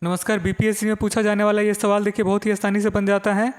नमस्कार। बीपीएससी में पूछा जाने वाला ये सवाल देखिए बहुत ही आसानी से बन जाता है।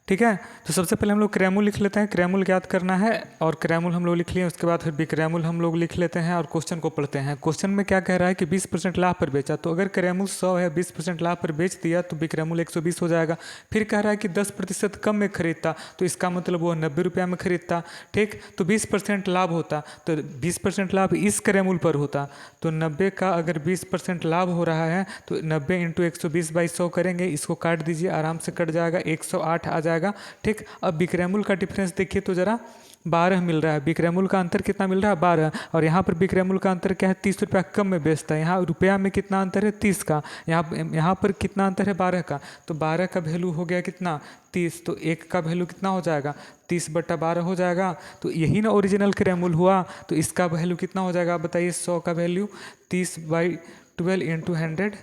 ठीक है, तो सबसे पहले हम लोग क्रैमूल लिख लेते हैं। क्रैमूल ज्ञात करना है और क्रैमूल हम लोग लिख लिए। उसके बाद फिर बिक्रैमूल हम लोग लिख लेते हैं और क्वेश्चन को पढ़ते हैं। क्वेश्चन में क्या कह रहा है कि 20% लाभ पर बेचा, तो अगर क्रैमूल 100 है, 20% लाभ पर बेच दिया तो बिक्रैमूल 120 हो जाएगा। फिर कह रहा है कि 10% कम में खरीदता, तो इसका मतलब वो 90 रुपया में खरीदता। ठीक, तो 20% लाभ होता तो 20% लाभ इस क्रैमूल पर होता, तो 90 का अगर 20% लाभ हो रहा है तो 90 इंटू 120/100 करेंगे। इसको काट दीजिए, आराम से कट जाएगा, 108 आ जाएगा। ठीक, अब बिक्रैमूल का डिफरेंस देखिए तो जरा 12 मिल रहा है। बिक्रैमूल का अंतर कितना मिल रहा है? 12। और यहाँ पर बिक्रैमूल का अंतर क्या है? 30 रुपया कम में बेचता है। यहाँ रुपया में कितना अंतर है? 30 का। यहाँ पर कितना अंतर है? 12 का। तो 12 का वैल्यू हो गया कितना? 30। तो एक का वैल्यू कितना हो जाएगा? 30/12 हो जाएगा। तो यही ना ओरिजिनल क्रैमूल हुआ। तो इसका वैल्यू कितना हो जाएगा आप बताइए? 100 का वैल्यू 30/12 इंटू 100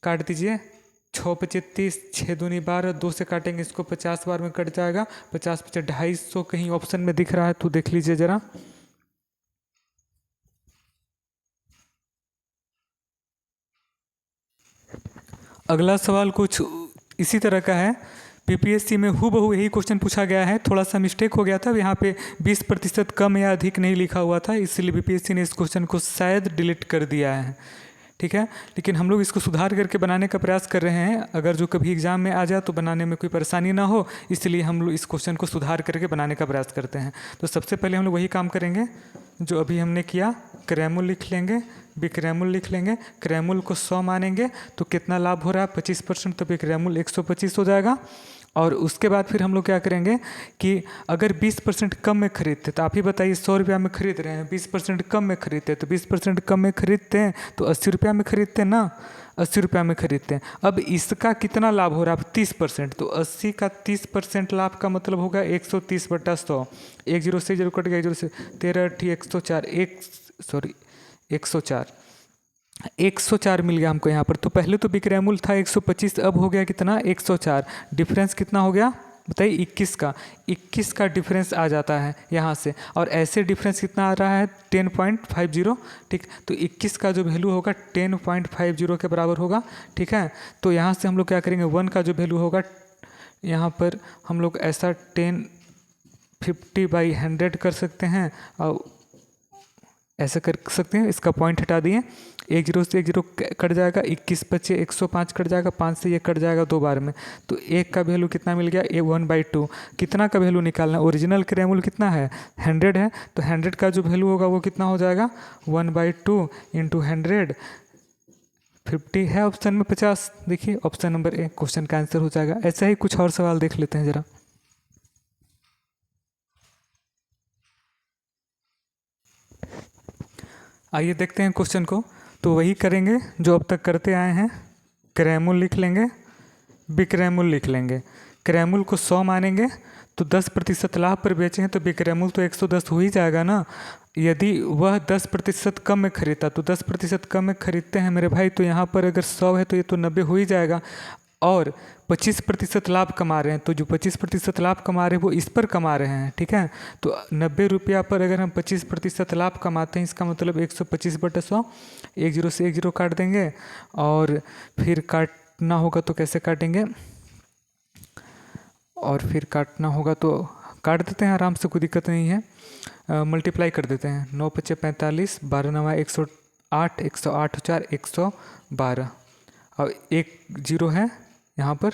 काट दीजिए। 6×5 = 30, 6×2 = 12, 2 से काटेंगे इसको 50 बार में कट जाएगा। 50×5 = 250। कहीं ऑप्शन में दिख रहा है तो देख लीजिए जरा। अगला सवाल कुछ इसी तरह का है। पीपीएससी में हूबहू यही क्वेश्चन पूछा गया है। थोड़ा सा मिस्टेक हो गया था, यहाँ पे 20% कम या अधिक नहीं लिखा हुआ था, इसलिए बीपीएससी ने इस क्वेश्चन को शायद डिलीट कर दिया है। ठीक है, लेकिन हम लोग इसको सुधार करके बनाने का प्रयास कर रहे हैं। अगर जो कभी एग्जाम में आ जाए तो बनाने में कोई परेशानी ना हो, इसलिए हम लोग इस क्वेश्चन को सुधार करके बनाने का प्रयास करते हैं। तो सबसे पहले हम लोग वही काम करेंगे जो अभी हमने किया। क्रैमूल लिख लेंगे, बिक्रैमूल लिख लेंगे। क्रैमूल को 100 मानेंगे तो कितना लाभ हो रहा है? 25%, तो बिक्रैमूल 125 हो जाएगा। और उसके बाद फिर हम लोग क्या करेंगे कि अगर 20% कम में खरीदते, तो आप ही बताइए, 100 रुपया में खरीद रहे हैं, 20% कम में खरीदते, तो 20% कम में खरीदते हैं तो 80 रुपया में खरीदते हैं ना, 80 रुपया में खरीदते हैं। अब इसका कितना लाभ हो रहा है? 30%, तो 80 का 30% लाभ का मतलब होगा 130/100। 1 0 से 0 कट गया, 0 से 13 8 104, 104 104 मिल गया हमको यहाँ पर। तो पहले तो बिक्रैमूल था 125, अब हो गया कितना? 104। डिफरेंस कितना हो गया बताइए? 21 का। 21 का डिफरेंस आ जाता है यहाँ से। और ऐसे डिफरेंस कितना आ रहा है? 10.50। ठीक, तो 21 का जो वैल्यू होगा 10.50 के बराबर होगा। ठीक है, तो यहाँ से हम लोग क्या करेंगे? 1 का जो वैल्यू होगा यहाँ पर हम लोग ऐसा 1050/100 कर सकते हैं और ऐसा कर सकते हैं। इसका पॉइंट हटा दिए, 1 0 से 1 0 कट जाएगा, 21 बचे 105 कट जाएगा, 5 से ये कट जाएगा 2 बार में। तो 1 का वैल्यू कितना मिल गया? 1/2। कितना का वैल्यू निकालना है? ओरिजिनल क्रैमूल कितना है? 100 है, तो 100 का जो वैल्यू होगा वो कितना हो जाएगा? 1/2 इंटू 100। 50 है ऑप्शन में, 50। देखिए ऑप्शन नंबर ए क्वेश्चन का आंसर हो जाएगा। ऐसा ही कुछ और सवाल देख लेते हैं जरा। आइए देखते हैं क्वेश्चन को। तो वही करेंगे जो अब तक करते आए हैं। क्रैमूल लिख लेंगे, बिक्रैमूल लिख लेंगे। क्रैमूल को 100 मानेंगे तो 10% लाभ पर बेचे हैं, तो बिक्रैमूल तो 110 हो ही जाएगा ना। यदि वह 10% कम में खरीदता, तो 10% कम में खरीदते हैं मेरे भाई, तो यहाँ पर अगर 100 है तो ये तो 90 हो ही जाएगा। और 25% लाभ कमा रहे हैं, तो जो 25% लाभ कमा रहे हैं वो इस पर कमा रहे हैं। ठीक है, तो 90 रुपया पर अगर हम 25% लाभ कमाते हैं, इसका मतलब 125/100। 1 0 से 1 0 काट देंगे और फिर काटना होगा तो कैसे काटेंगे? और फिर काटना होगा तो काट देते हैं आराम से, कोई दिक्कत नहीं है। मल्टीप्लाई कर देते हैं। 9 × 5 = 45, 12 × 9 = 108, 108 4 112। और 1 0 है यहाँ पर,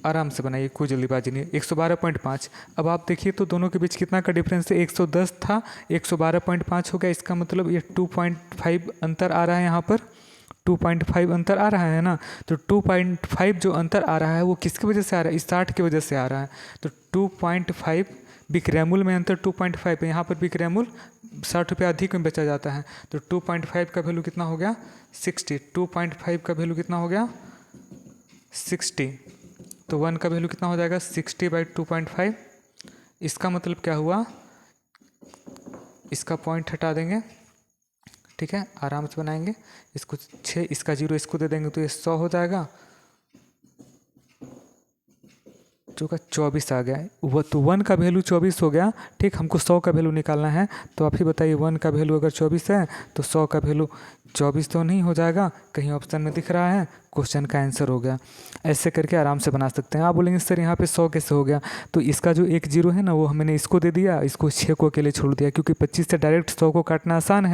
आराम से बनाइए, कोई जल्दीबाजी नहीं। 112.5। अब आप देखिए तो दोनों के बीच कितना का डिफरेंस है? 110 था, 112.5 हो गया। इसका मतलब ये 2.5 अंतर आ रहा है यहाँ पर। 2.5 अंतर आ रहा है ना। तो 2.5 जो अंतर आ रहा है वो किसकी वजह से आ रहा है? इस 60 की वजह से आ रहा है। तो 2.5 बिक्रैमूल में अंतर 2.5 है, यहाँ पर बिक्रैमूल 60 रुपया अधिक में बेचा जाता है। तो 2.5 का वैल्यू कितना हो गया? 60। 2.5 का वैल्यू कितना हो गया? 60। तो 1 का वैल्यू कितना हो जाएगा? 60/2.5। इसका मतलब क्या हुआ? इसका पॉइंट हटा देंगे। ठीक है, आराम से बनाएंगे। इसको 6, इसका 0 इसको दे देंगे तो ये 100 हो जाएगा। जो का 24 आ गया। वो तो 1 का वैल्यू 24 हो गया। ठीक, हमको 100 का वैल्यू निकालना है, तो आप ही बताइए 1 का वैल्यू अगर 24 है तो 100 का वैल्यू 24 तो नहीं हो जाएगा, कहीं ऑप्शन में दिख रहा है, क्वेश्चन का आंसर हो गया। ऐसे करके आराम से बना सकते हैं। आप बोलेंगे सर यहाँ पे 100 कैसे हो गया, तो इसका जो एक जीरो है ना वो मैंने इसको दे दिया, इसको 6 को अकेले छोड़ दिया, क्योंकि 25 से डायरेक्ट 100 को काटना आसान है।